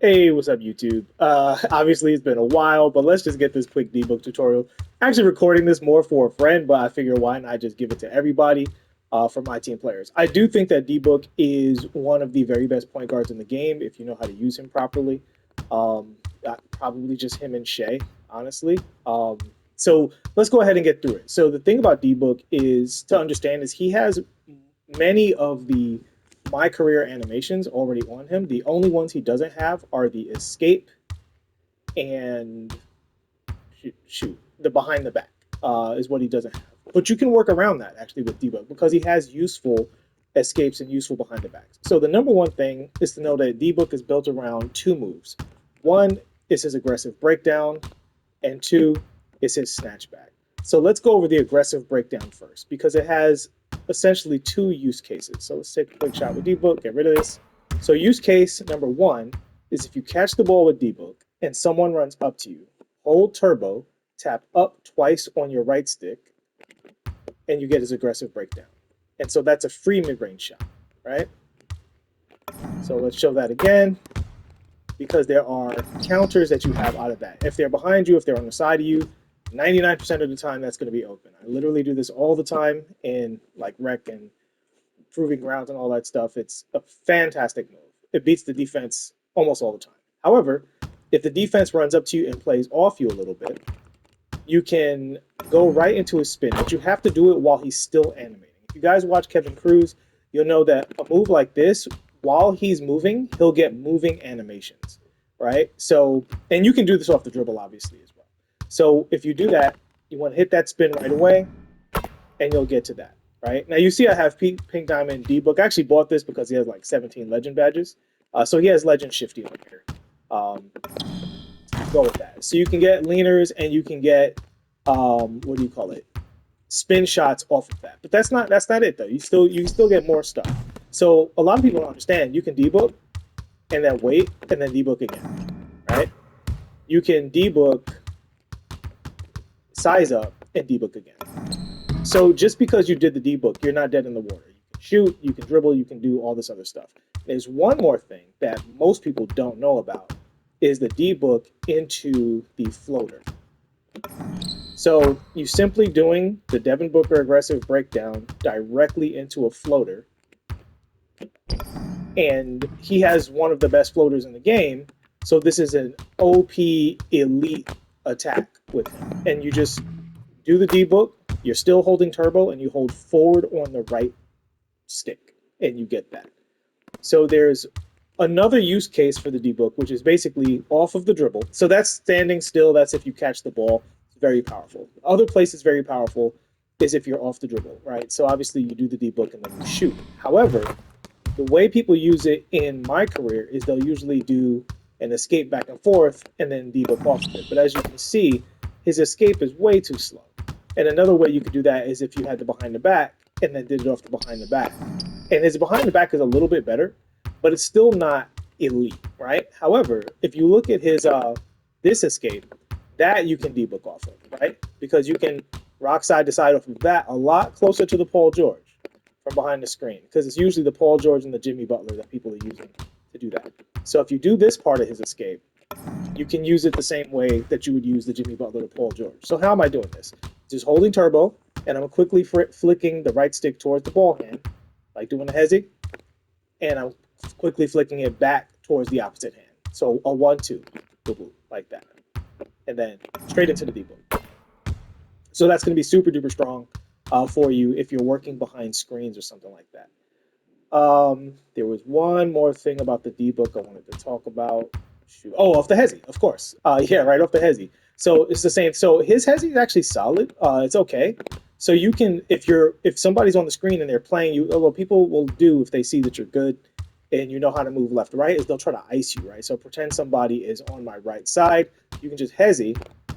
Hey, what's up, YouTube? Obviously, it's been a while, but let's just get this quick debug tutorial. Actually, recording this more for a friend, but I figure why not just give it to everybody for my team players. I do think that debug is one of the very best point guards in the game if you know how to use him properly. Um, Probably just him and Shea, honestly. So let's go ahead and get through it. So the thing about debug is to understand is he has many of the my career animations already on him. The only ones he doesn't have are the escape and the behind the back is what he doesn't have. But you can work around that actually with debug because he has useful escapes and useful behind the backs. So the number one thing is to know that debug is built around two moves. One is his aggressive breakdown, and two is his snatchback. So let's go over the aggressive breakdown first because it has essentially two use cases. So let's take a quick shot with debug, get rid of this. So use case number one is if you catch the ball with debug and someone runs up to you, hold turbo, tap up twice on your right stick, and you get his aggressive breakdown. And so that's a free mid-range shot, right? So let's show that again because there are counters that you have out of that. If they're behind you, if they're on the side of you, 99% of the time that's going to be open. I literally do this all the time in like rec and proving grounds and all that stuff. It's a fantastic move. It beats the defense almost all the time. However, if the defense runs up to you and plays off you a little bit, you can go right into a spin, but you have to do it while he's still animating. If you guys watch Kevin Cruz, you'll know that a move like this, while he's moving, he'll get moving animations, right? So, and you can do this off the dribble, obviously, as well. So if you do that, you want to hit that spin right away, and you'll get to that, right? Now you see I have Pink Diamond D-Book. I actually bought this because he has like 17 legend badges. So he has legend shifty on here. Um, go with that. So you can get leaners and you can get what do you call it? Spin shots off of that. But that's not it though. You still get more stuff. So a lot of people don't understand. You can debook and then wait and then debook again, right? You can debook, size up, and debook again. So just because you did the debook, you're not dead in the water. You can shoot, you can dribble, you can do all this other stuff. There's one more thing that most people don't know about is the debook into the floater. So you simply doing the Devin Booker aggressive breakdown directly into a floater, and he has one of the best floaters in the game. So this is an OP elite attack with him, and you just do the debook. You're still holding turbo, and you hold forward on the right stick, and you get that. So there's another use case for the debook, which is basically off of the dribble. So that's standing still. That's if you catch the ball. It's very powerful. Other places very powerful is if you're off the dribble, right? So obviously you do the debook and then you shoot. However, the way people use it in my career is they'll usually do an escape back and forth and then debook off of it. But as you can see, his escape is way too slow. And another way you could do that is if you had the behind the back and then did it off the behind the back. And his behind the back is a little bit better, but it's still not elite, right? However, if you look at his this escape, that you can debook off of, right? Because you can rock side to side off of that a lot closer to the Paul George from behind the screen, because it's usually the Paul George and the Jimmy Butler that people are using to do that. So if you do this part of his escape, you can use it the same way that you would use the Jimmy Butler to Paul George. So how am I doing this? Just holding turbo, and I'm quickly flicking the right stick towards the ball hand, like doing a hezzy, and I'm quickly flicking it back towards the opposite hand. So a 1-2, boo boo, like that. And then straight into the debook. So that's going to be super duper strong for you if you're working behind screens or something like that. There was one more thing about the debook I wanted to talk about. Shoot. Oh, off the hezzy, of course. Yeah, right off the hezzy. So it's the same. So his hezzy is actually solid. It's okay. So you can, if somebody's on the screen and they're playing you, what people will do if they see that you're good and you know how to move left right is they'll try to ice you, right? So pretend somebody is on my right side. You can just hezzy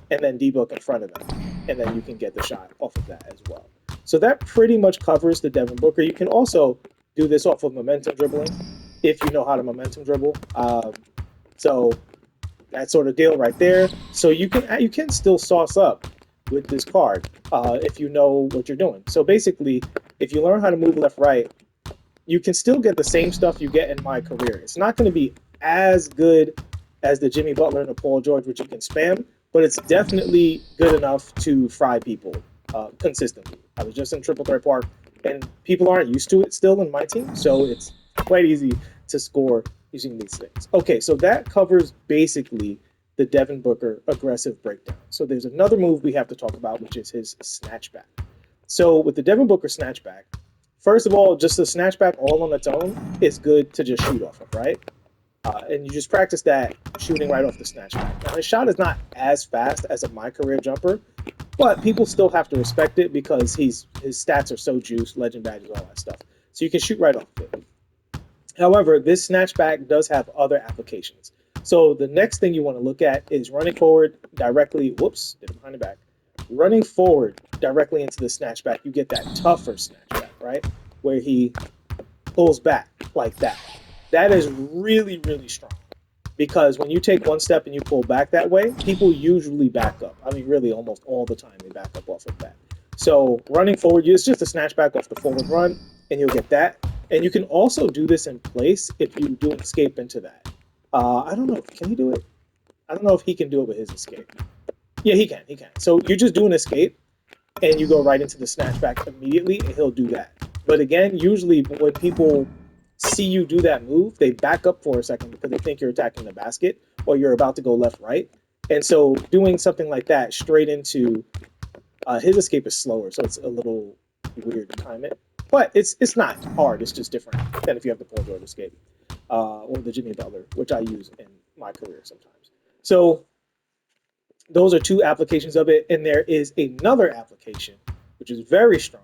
and then debook in front of them, and then you can get the shot off of that as well. So that pretty much covers the Devin Booker. You can also do this off of momentum dribbling if you know how to momentum dribble. So that sort of deal right there. So you can still sauce up with this card if you know what you're doing. So basically, if you learn how to move left right, you can still get the same stuff you get in my career. It's not going to be as good as the Jimmy Butler and the Paul George, which you can spam, but it's definitely good enough to fry people consistently. I was just in Triple Threat Park, and people aren't used to it still in my team, so it's quite easy to score using these things. Okay, so that covers basically the Devin Booker aggressive breakdown. So there's another move we have to talk about, which is his snatchback. So with the Devin Booker snatchback, first of all, just the snatchback all on its own is good to just shoot off of, right? And you just practice that shooting right off the snatchback. Now his shot is not as fast as a my career jumper, but people still have to respect it because his stats are so juiced, legend badges, all that stuff. So you can shoot right off of it. However, this snatchback does have other applications. So the next thing you want to look at is running forward directly. Whoops, did it behind the back. Running forward directly into the snatchback, you get that tougher snatchback, right? Where he pulls back like that. That is really, really strong because when you take one step and you pull back that way, people usually back up. I mean, really, almost all the time they back up off of that. So running forward, it's just a snatchback off the forward run, and you'll get that. And you can also do this in place if you do escape into that. I don't know. Can he do it? I don't know if he can do it with his escape. Yeah, he can. He can. So you just do an escape, and you go right into the snatchback immediately, and he'll do that. But again, usually when people see you do that move, they back up for a second because they think you're attacking the basket or you're about to go left, right. And so doing something like that straight into his escape is slower, so it's a little weird to time it. But it's not hard. It's just different than if you have the Paul George escape or the Jimmy Butler, which I use in my career sometimes. So those are two applications of it, and there is another application which is very strong,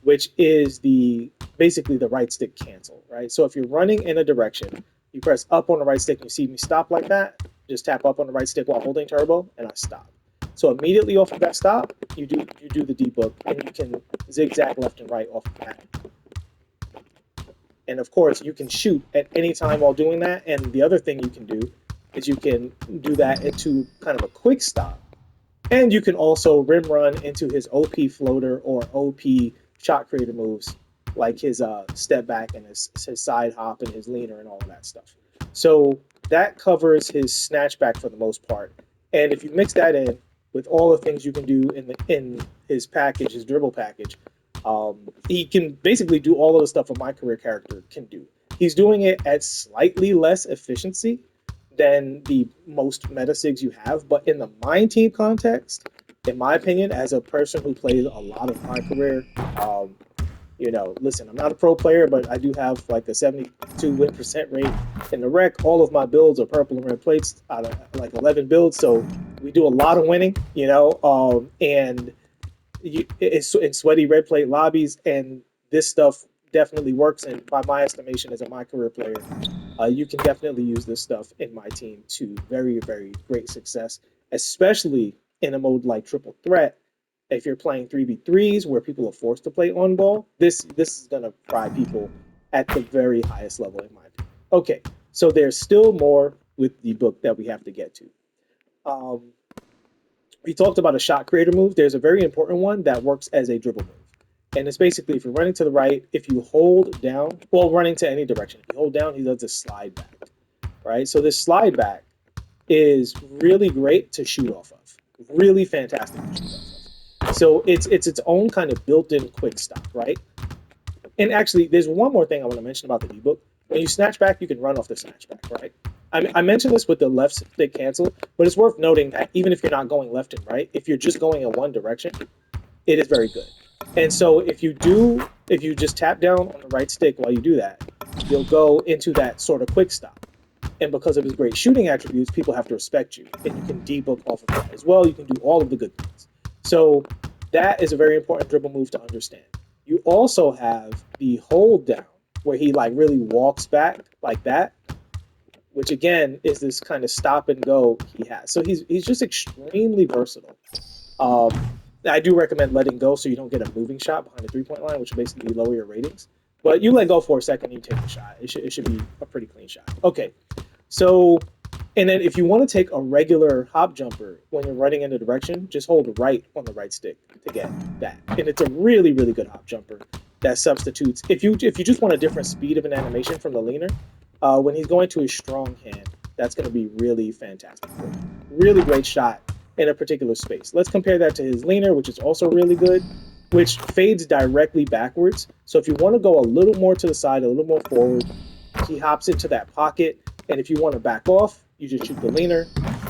which is the basically the right stick cancel, right? So if you're running in a direction, you press up on the right stick, and you see me stop like that, just tap up on the right stick while holding turbo, and I stop. So immediately off of that stop, you do the debook, and you can zigzag left and right off of that. And of course, you can shoot at any time while doing that. And the other thing you can do is you can do that into kind of a quick stop. And you can also rim run into his OP floater or OP shot creator moves, like his step back and his side hop and his leaner and all of that stuff. So that covers his snatchback for the most part. And if you mix that in with all the things you can do in his package, his dribble package, he can basically do all of the stuff a my career character can do. He's doing it at slightly less efficiency than the most meta sigs you have, but in the Myteam context, in my opinion, as a person who plays a lot of my career, listen, I'm not a pro player, but I do have like a 72 win percent rate in the rec. All of my builds are purple and red plates out of like 11 builds, so we do a lot of winning, and it's in sweaty red plate lobbies, and this stuff definitely works. And by my estimation, as a my career player, you can definitely use this stuff in my team to very, very great success, especially in a mode like Triple Threat. If you're playing 3v3s where people are forced to play on ball, this is going to fry people at the very highest level in my opinion. Okay, so there's still more with the book that we have to get to. We talked about a shot creator move. There's a very important one that works as a dribble move. And it's basically if you're running to the right, if you hold down, well, running to any direction, if you hold down, he does a slide back, right? So this slide back is really great to shoot off of. Really fantastic to shoot off of. So it's its own kind of built-in quick stop, right? And actually, there's one more thing I want to mention about the debook. When you snatch back, you can run off the snatchback, right? I mentioned this with the left stick cancel, but it's worth noting that even if you're not going left and right, if you're just going in one direction, it is very good. And so if you just tap down on the right stick while you do that, you'll go into that sort of quick stop. And because of his great shooting attributes, people have to respect you, and you can debook off of that as well. You can do all of the good things. So that is a very important dribble move to understand. You also have the hold down where he like really walks back like that, which again is this kind of stop and go he has. So he's just extremely versatile. I do recommend letting go so you don't get a moving shot behind the 3-point line, which will basically lower your ratings. But you let go for a second, you take the shot. It should be a pretty clean shot. Okay, so and then if you want to take a regular hop jumper when you're running in a direction, just hold right on the right stick to get that. And it's a really, really good hop jumper that substitutes. If you just want a different speed of an animation from the leaner, when he's going to his strong hand, that's going to be really fantastic for you. Really great shot in a particular space. Let's compare that to his leaner, which is also really good, which fades directly backwards. So if you want to go a little more to the side, a little more forward, he hops into that pocket. And if you want to back off, you just shoot the leaner,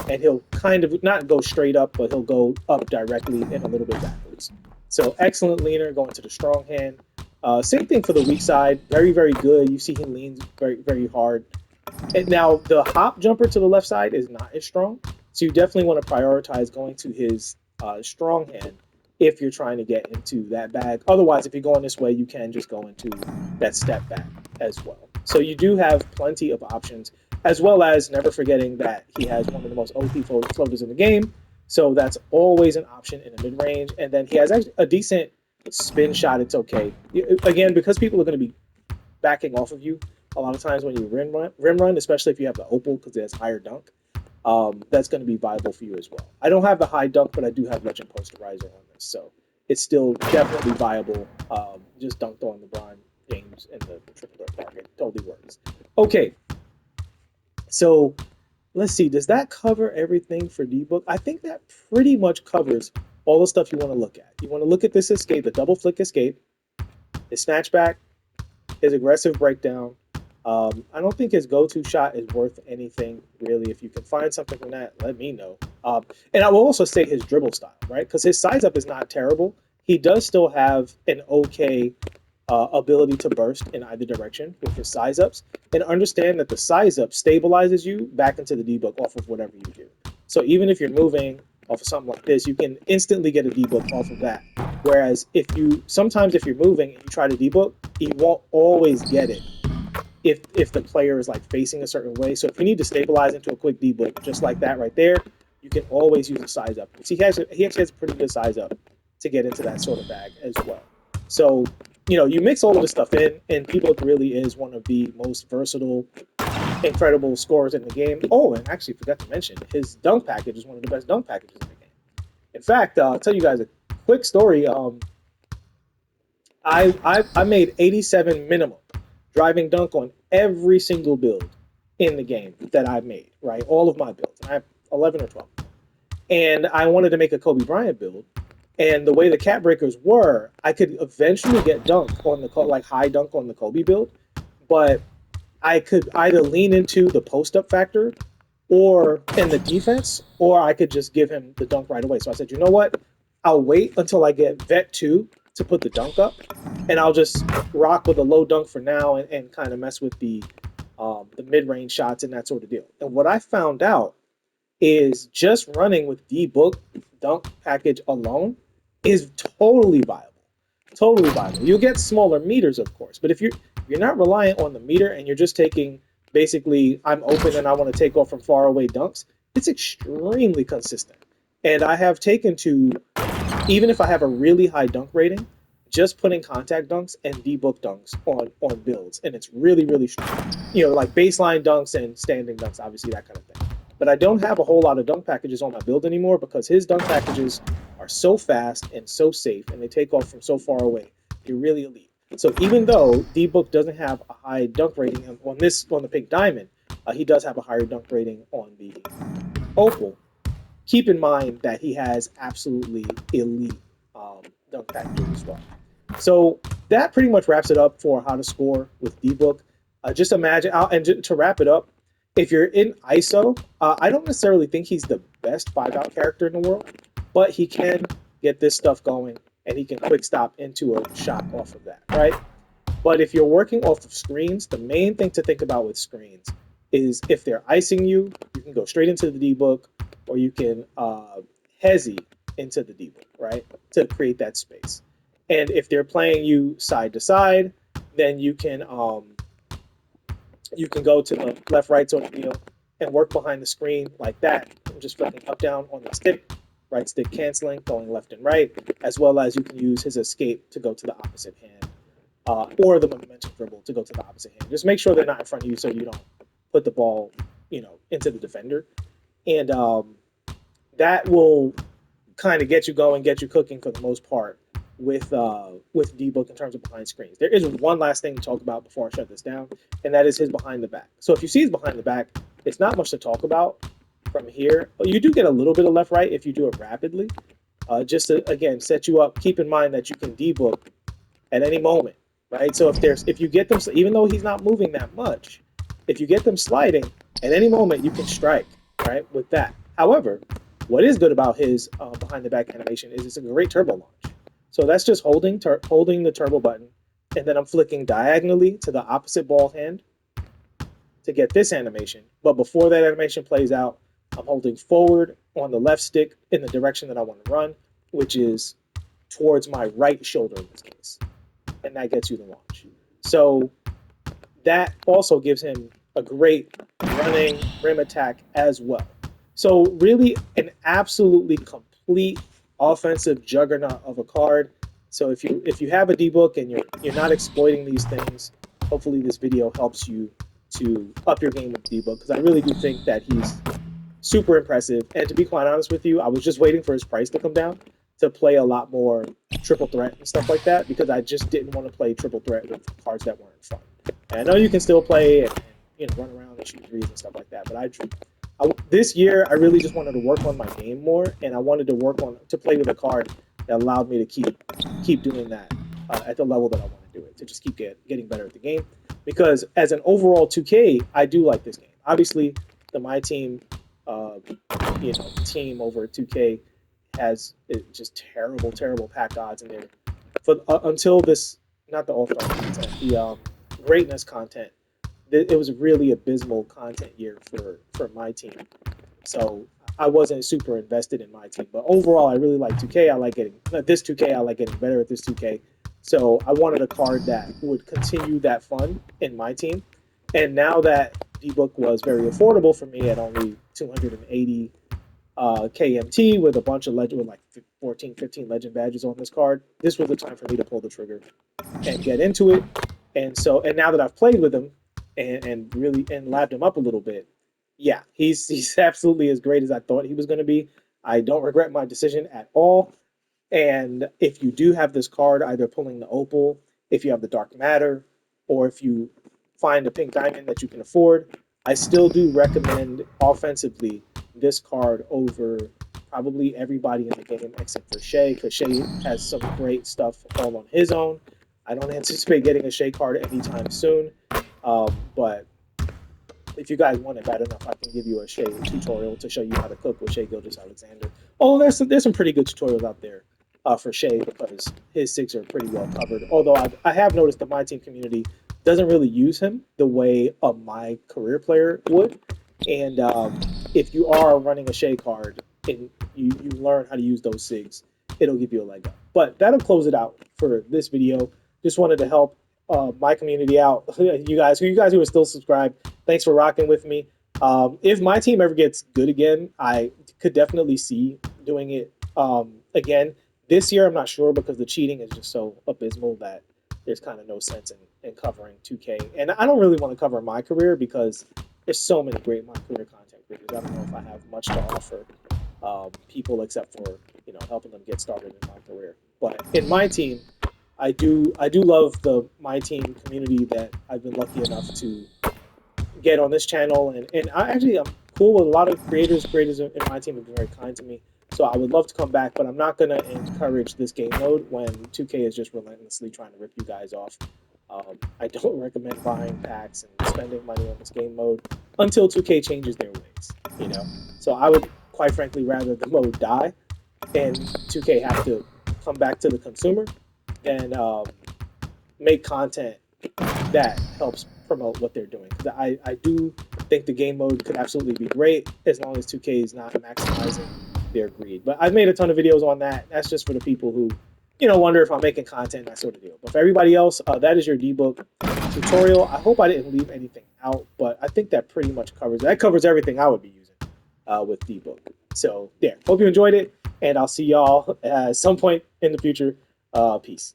and he'll kind of not go straight up, but he'll go up directly and a little bit backwards. So excellent leaner going to the strong hand. Same thing for the weak side. Very, very good. You see he leans very, very hard. And now the hop jumper to the left side is not as strong. So you definitely want to prioritize going to his strong hand if you're trying to get into that bag. Otherwise, if you're going this way, you can just go into that step back as well. So you do have plenty of options, as well as never forgetting that he has one of the most OP floaters in the game. So that's always an option in the mid range. And then he has actually a decent spin shot. It's okay. Again, because people are going to be backing off of you a lot of times when you rim run, especially if you have the opal because it has higher dunk. That's going to be viable for you as well. I don't have the high dunk, but I do have legend posterizer on this, so it's still definitely viable. Just dunked on LeBron James in the triple dunk target. Totally works. Okay, so let's see. Does that cover everything for D-Book? I think that pretty much covers all the stuff you want to look at. You want to look at this escape, the double flick escape, his snatchback, his aggressive breakdown. I don't think his go-to shot is worth anything, really. If you can find something from that, let me know. And I will also say his dribble style, right? Because his size up is not terrible. He does still have an okay ability to burst in either direction with his size ups. And understand that the size up stabilizes you back into the debug off of whatever you do. So even if you're moving off of something like this, you can instantly get a debug off of that. Whereas sometimes if you're moving and you try to debug, you won't always get it if the player is like facing a certain way. So if you need to stabilize into a quick debug, just like that right there, you can always use a size up. See, he actually has a pretty good size up to get into that sort of bag as well. So, you mix all of this stuff in, and D-Book really is one of the most versatile, incredible scorers in the game. Oh, and actually forgot to mention, his dunk package is one of the best dunk packages in the game. In fact, I'll tell you guys a quick story. I made 87 minimum driving dunk on every single build in the game that I've made, right? All of my builds. And I have 11 or 12. And I wanted to make a Kobe Bryant build. And the way the cap breakers were, I could eventually get dunk on like high dunk on the Kobe build, but I could either lean into the post up factor or in the defense, or I could just give him the dunk right away. So I said, you know what? I'll wait until I get vet 2 to put the dunk up, and I'll just rock with a low dunk for now and kind of mess with the mid-range shots and that sort of deal. And what I found out is just running with D-Book dunk package alone is totally viable. Totally viable. You'll get smaller meters, of course, but if you're not reliant on the meter and you're just taking basically I'm open and I want to take off from far away dunks, it's extremely consistent. And I have taken to, even if I have a really high dunk rating, just putting contact dunks and D-Book dunks on builds, and it's really, really strong. Like baseline dunks and standing dunks, obviously that kind of thing. But I don't have a whole lot of dunk packages on my build anymore because his dunk packages are so fast and so safe, and they take off from so far away. They're really elite. So even though D-Book doesn't have a high dunk rating on the pink diamond, he does have a higher dunk rating on the opal. Keep in mind that he has absolutely elite dunk packages as well. So that pretty much wraps it up for how to score with D-Book. Just imagine, and to wrap it up, if you're in ISO, I don't necessarily think he's the best 5-out character in the world, but he can get this stuff going, and he can quick stop into a shot off of that, right? But if you're working off of screens, the main thing to think about with screens is if they're icing you, you can go straight into the D-Book, or you can hezzy into the D-Book, right, to create that space. And if they're playing you side to side, then you can go to the left, right sort of deal and work behind the screen like that. I'm just flicking up, down on the stick, right stick canceling, going left and right, as well as you can use his escape to go to the opposite hand, or the momentum dribble to go to the opposite hand. Just make sure they're not in front of you so you don't put the ball, into the defender. And that will kind of get you going, get you cooking for the most part with D-Book in terms of behind screens. There is one last thing to talk about before I shut this down, and that is his behind the back. So if you see his behind the back, it's not much to talk about from here. You do get a little bit of left right if you do it rapidly, just to again set you up. Keep in mind that you can D-Book at any moment, right? So if you get them, even though he's not moving that much, if you get them sliding at any moment, you can strike, right, with that. However, what is good about his behind the back animation is it's a great turbo launch. So that's just holding the turbo button, and then I'm flicking diagonally to the opposite ball hand to get this animation. But before that animation plays out, I'm holding forward on the left stick in the direction that I want to run, which is towards my right shoulder in this case. And that gets you the launch. So that also gives him a great running rim attack as well. So really an absolutely complete offensive juggernaut of a card. So if you have a D-Book and you're not exploiting these things, hopefully this video helps you to up your game with D-Book, because I really do think that he's super impressive. And to be quite honest with you, I was just waiting for his price to come down to play a lot more triple threat and stuff like that, because I just didn't want to play triple threat with cards that weren't fun. And I know you can still play and run around and shoot threes and stuff like that, but this year I really just wanted to work on my game more, and I wanted to work on to play with a card that allowed me to keep doing that at the level that I want to do it, to just keep getting better at the game. Because as an overall 2K, I do like this game. Obviously, the Myteam team over at 2K has just terrible pack odds in there. For until this, not the all-star content, the greatness content, it was really abysmal content year for Myteam. So I wasn't super invested in Myteam, but overall, I really like 2K. I like getting this 2K. I like getting better at this 2K. So I wanted a card that would continue that fun in Myteam. And now that D-Book was very affordable for me at only 280 KMT with a bunch of legend, with like 14, 15 legend badges on this card, this was the time for me to pull the trigger and get into it. And now that I've played with him and really and labbed him up a little bit, yeah, he's absolutely as great as I thought he was going to be. I don't regret my decision at all. And if you do have this card, either pulling the opal, if you have the dark matter, or if you find a pink diamond that you can afford, I still do recommend offensively this card over probably everybody in the game except for Shea, because Shea has some great stuff all on his own. I don't anticipate getting a Shea card anytime soon, but if you guys want it bad enough, I can give you a Shea tutorial to show you how to cook with Shea Gilgeous-Alexander. Oh, there's some pretty good tutorials out there for Shea, because his SIGs are pretty well covered. Although I have noticed the Myteam community doesn't really use him the way a My Career player would. And if you are running a Shea card and you learn how to use those SIGs, it'll give you a leg up. But that'll close it out for this video. Just wanted to help my community out. You guys who are still subscribed, thanks for rocking with me. If my team ever gets good again, I could definitely see doing it again. This year, I'm not sure, because the cheating is just so abysmal that there's kind of no sense in covering 2K. And I don't really want to cover My Career because there's so many great My Career content creators. I don't know if I have much to offer people except for helping them get started in My Career. But in Myteam, I do love the Myteam community that I've been lucky enough to get on this channel, and I'm cool with a lot of creators. Creators in Myteam have been very kind to me, so I would love to come back, but I'm not going to encourage this game mode when 2K is just relentlessly trying to rip you guys off. I don't recommend buying packs and spending money on this game mode until 2K changes their ways. So I would quite frankly rather the mode die and 2K have to come back to the consumer than make content that helps promote what they're doing. Because I do think the game mode could absolutely be great as long as 2K is not maximizing their greed. But I've made a ton of videos on that. That's just for the people who, wonder if I'm making content, that sort of deal. But for everybody else, that is your D-Book tutorial. I hope I didn't leave anything out, but I think that pretty much covers everything I would be using with D-Book. So, yeah, hope you enjoyed it, and I'll see y'all at some point in the future. Peace.